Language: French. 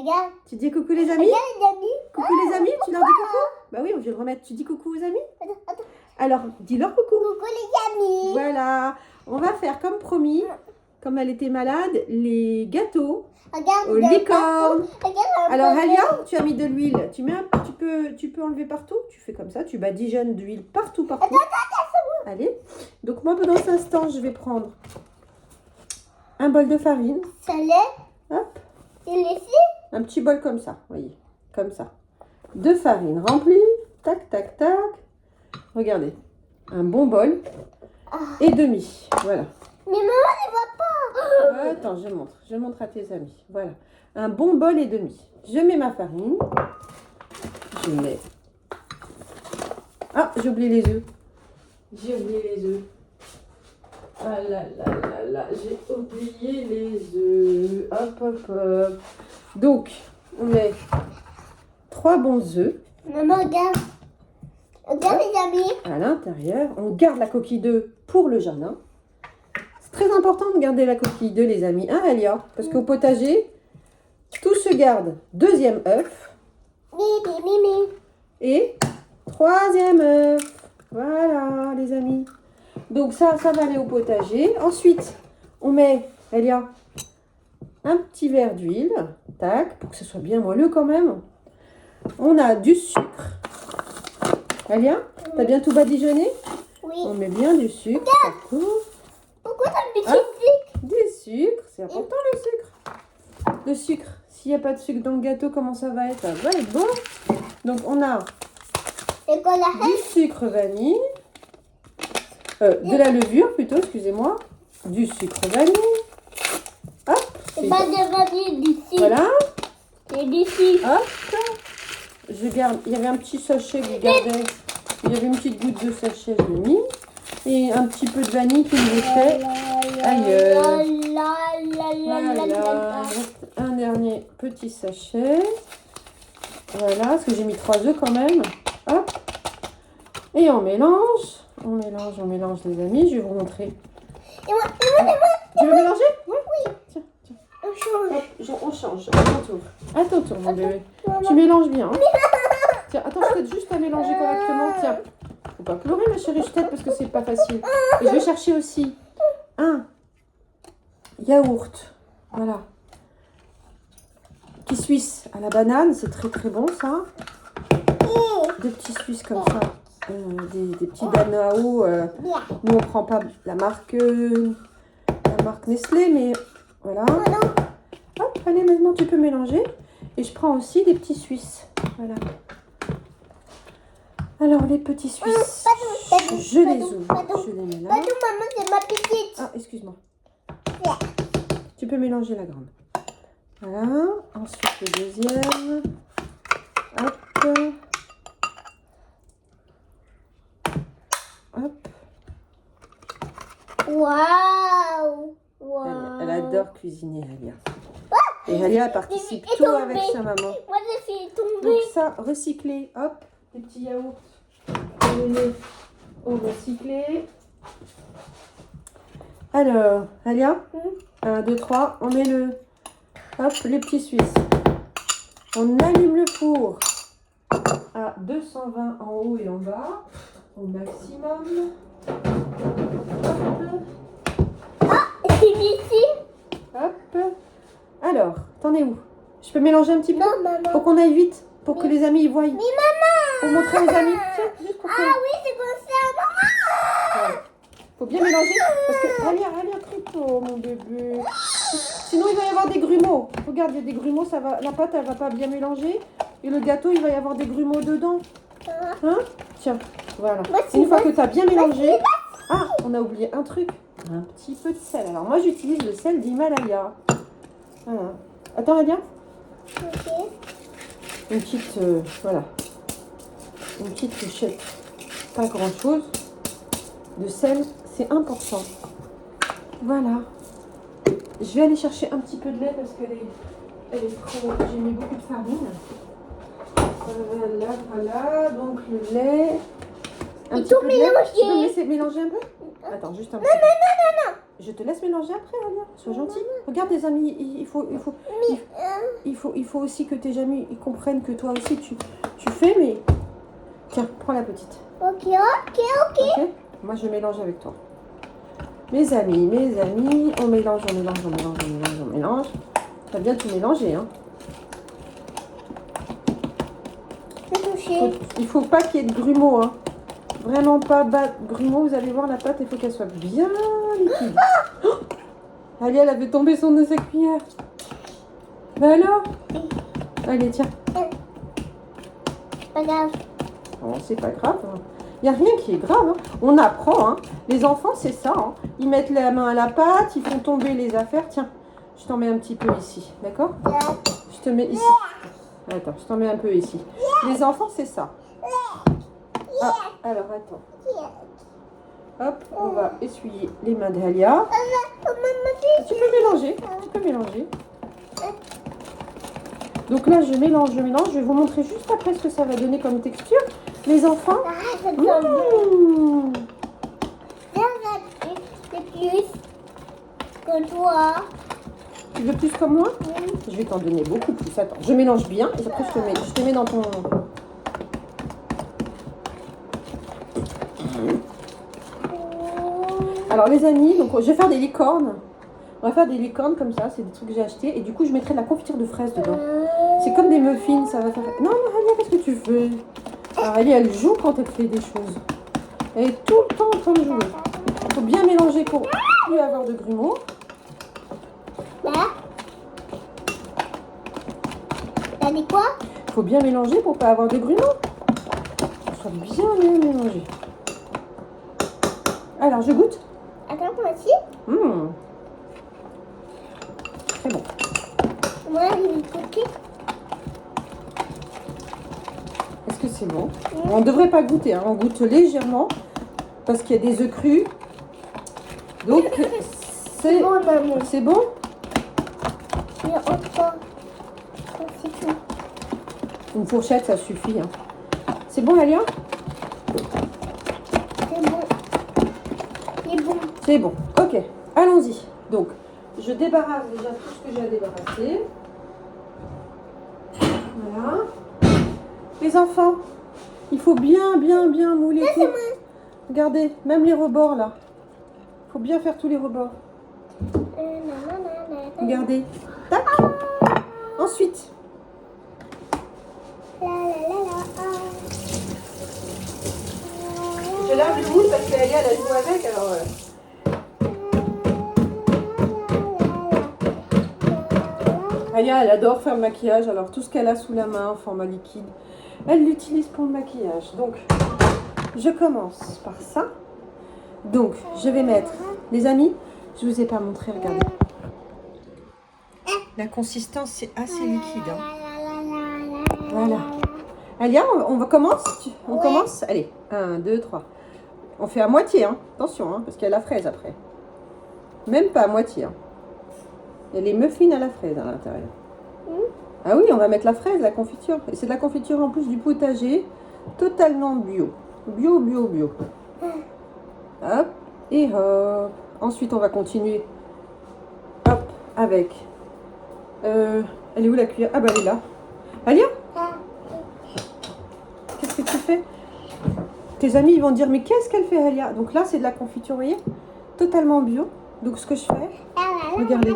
Regarde. Tu dis coucou les amis? Regarde les amis. Coucou les amis, tu leur dis coucou? Bah oui, je vais le remettre. Tu dis coucou aux amis? Attends. Alors, dis-leur coucou. Coucou les amis. Voilà. On va faire comme promis, comme elle était malade, les gâteaux Regarde. aux licornes. Regarde. Alors Alia, tu as mis de l'huile. Tu peux enlever partout. Tu fais comme ça, tu badigeonnes d'huile partout. Allez. Donc moi, pendant cet instant, je vais prendre un bol de farine. Ça l'est. Hop. C'est laissé. Un petit bol comme ça, voyez, comme ça. De farine remplie, tac, tac, tac. Regardez, un bon bol et demi, voilà. Mais maman ne voit pas. Attends, je montre à tes amis. Voilà, un bon bol et demi. Je mets ma farine, je mets... Ah, j'ai oublié les œufs. J'ai oublié les œufs. Ah là là là là, j'ai oublié les œufs. Hop, hop, hop. Donc, on met 3 bons œufs. Maman, regarde. Regarde les amis. À l'intérieur. On garde la coquille d'œuf pour le jardin. C'est très important de garder la coquille d'œuf, les amis. Hein, Alia? Parce qu'au potager, tout se garde. 2e œuf. Mimi. Et 3e œuf. Voilà, les amis. Donc ça va aller au potager. Ensuite, on met, Elia, un petit verre d'huile. Tac, pour que ce soit bien moelleux quand même. On a du sucre. Elia, t'as bien tout badigeonné? Oui. On met bien du sucre partout. Pourquoi t'as mis du Hop. sucre? Du sucre, c'est important le sucre. Le sucre, s'il n'y a pas de sucre dans le gâteau, comment ça va être? Ça va être bon. Donc on a Et qu'on la du sucre vanille. De la levure plutôt, excusez-moi. Du sucre vanille. Hop. c'est pas de vanille du sucre. Voilà. C'est du sucre. Hop. Je garde. Il y avait un petit sachet que je gardais. Il y avait une petite goutte de sachet, je l'ai mis. Et un petit peu de vanille qui me fait ailleurs. Voilà. Un dernier petit sachet. Voilà, parce que j'ai mis 3 œufs quand même. Hop. Et on mélange. On mélange les amis. Je vais vous montrer. Et moi. Tu veux mélanger? Oui. Tiens. On change. Hop, on change. À ton tour, mon bébé. Tu mélanges bien. Hein. Tiens, attends, je t'aide juste à mélanger correctement. Tiens. Faut pas pleurer, ma chérie, je t'aide parce que c'est pas facile. Et je vais chercher aussi un yaourt. Voilà. Petit suisse à la banane. C'est très très bon, ça. 2 petits suisses comme ça. Des petits Danao. Nous, on prend pas la marque Nestlé, mais voilà. Hop, allez, maintenant tu peux mélanger. Et je prends aussi des petits Suisses. Voilà. Alors, les petits Suisses, je les ouvre. Je les mets là. Maman, c'est ma petite. Ah, excuse-moi. Tu peux mélanger la grande. Voilà. Ensuite, le deuxième. Hop. Hop. Waouh. Elle adore cuisiner, Alia. Et Alia participe tout avec sa maman. Moi, je suis tombée. Donc ça, recycler, hop, des petits yaourts. On les met au recyclé. Alors, Alia, 1, 2, 3, on met les petits Suisses. On allume le four à 220 en haut et en bas, au maximum. C'est ici. Hop. Alors, t'en es où? Je peux mélanger un petit peu? Non, maman. Pour qu'on aille vite, pour que les amis y voient. Mais maman. Pour montrer aux amis. Tiens, juste pour que... Ah oui, c'est comme ça, maman. Voilà. Faut bien mélanger parce que Alia, oh mon bébé. Sinon il va y avoir des grumeaux. Regarde, il y a des grumeaux, ça va, la pâte elle va pas bien mélanger et le gâteau il va y avoir des grumeaux dedans. Hein? Tiens, voilà. Une fois que tu as bien mélangé, ah, on a oublié un truc, un petit peu de sel. Alors moi j'utilise le sel d'Himalaya. Voilà. Attends Alia. Ok. Une petite, voilà, une petite touchette, pas grand chose de sel. C'est important. Voilà. Je vais aller chercher un petit peu de lait parce qu'elle est trop... J'ai mis beaucoup de farine. Voilà. Donc le lait. Un petit peu de lait. Tu peux me laisser mélanger un peu? Attends, juste un peu. Non. Je te laisse mélanger après, Alia. Sois gentil. Regarde les amis, il faut aussi que tes amis ils comprennent que toi aussi tu fais, mais... Tiens, prends la petite. Ok. Ok. Moi, je mélange avec toi. Mes amis, on mélange. Tu as bien tout mélangé, hein. Il faut pas qu'il y ait de grumeaux, hein. Vraiment pas grumeaux. Vous allez voir, la pâte, il faut qu'elle soit bien liquide. Oh, Alia, elle avait tombé de sa cuillère. Bah alors? Allez, tiens. Pas grave. Oh, c'est pas grave. Il n'y a rien qui est grave. Hein. On apprend. Hein. Les enfants, c'est ça. Hein. Ils mettent la main à la pâte, ils font tomber les affaires. Tiens, je t'en mets un petit peu ici. D'accord? Je te mets ici. Attends, je t'en mets un peu ici. Les enfants, c'est ça. Ah, alors, attends. Hop, on va essuyer les mains d'Alia. Tu peux mélanger. Donc là, je mélange. Je vais vous montrer juste après ce que ça va donner comme texture. Les enfants. C'est plus que toi. Tu veux plus comme moi? Je vais t'en donner beaucoup plus. Attends, je mélange bien et après je te mets dans ton... Alors les amis, donc je vais faire des licornes. On va faire des licornes comme ça, c'est des trucs que j'ai achetés. Et du coup, je mettrai de la confiture de fraises dedans. C'est comme des muffins, ça va faire... Non, Alia, qu'est-ce que tu fais? Alors Alia, elle joue quand elle fait des choses. Elle est tout le temps en train de jouer. Il faut bien mélanger pour plus avoir de grumeaux. T'as dit quoi? Il faut bien mélanger pour pas avoir de grumeaux. Ça soit bien mélangé. Alors, je goûte. Attends, moi aussi. C'est bon. Moi, j'ai goûté. Est-ce que c'est bon? On ne devrait pas goûter, hein. On goûte légèrement parce qu'il y a des œufs crus. Donc, c'est bon, maman. C'est bon? Il y a autant. C'est tout. Une fourchette, ça suffit. Hein. C'est bon, Alia? C'est bon. C'est bon. C'est bon. Ok, allons-y. Donc, je débarrasse déjà tout ce que j'ai à débarrasser. Voilà. Les enfants, il faut bien mouler tout. Regardez, même les rebords là. Il faut bien faire tous les rebords. Regardez. Tac. Ensuite. Je lave le moule parce qu'Alia elle a joué avec alors. Alia elle adore faire le maquillage alors tout ce qu'elle a sous la main en format liquide, elle l'utilise pour le maquillage. Donc je commence par ça. Donc je vais mettre, les amis, je vous ai pas montré, regardez. La consistance c'est assez liquide. Hein. Voilà. Alia, on commence? On commence? Allez, 1, 2, 3. On fait à moitié, hein. Attention, hein, parce qu'il y a la fraise après. Même pas à moitié. Hein. Il y a les muffins à la fraise à l'intérieur. Ah oui, on va mettre la fraise, la confiture. Et c'est de la confiture en plus du potager, totalement bio. Bio. Hop, et hop. Ensuite, on va continuer. Hop, avec... elle est où la cuillère? Ah bah elle est là. Alia? Qu'est-ce que tu fais? Tes amis ils vont dire mais qu'est-ce qu'elle fait Alia? Donc là c'est de la confiture, vous voyez, totalement bio. Donc ce que je fais, regardez.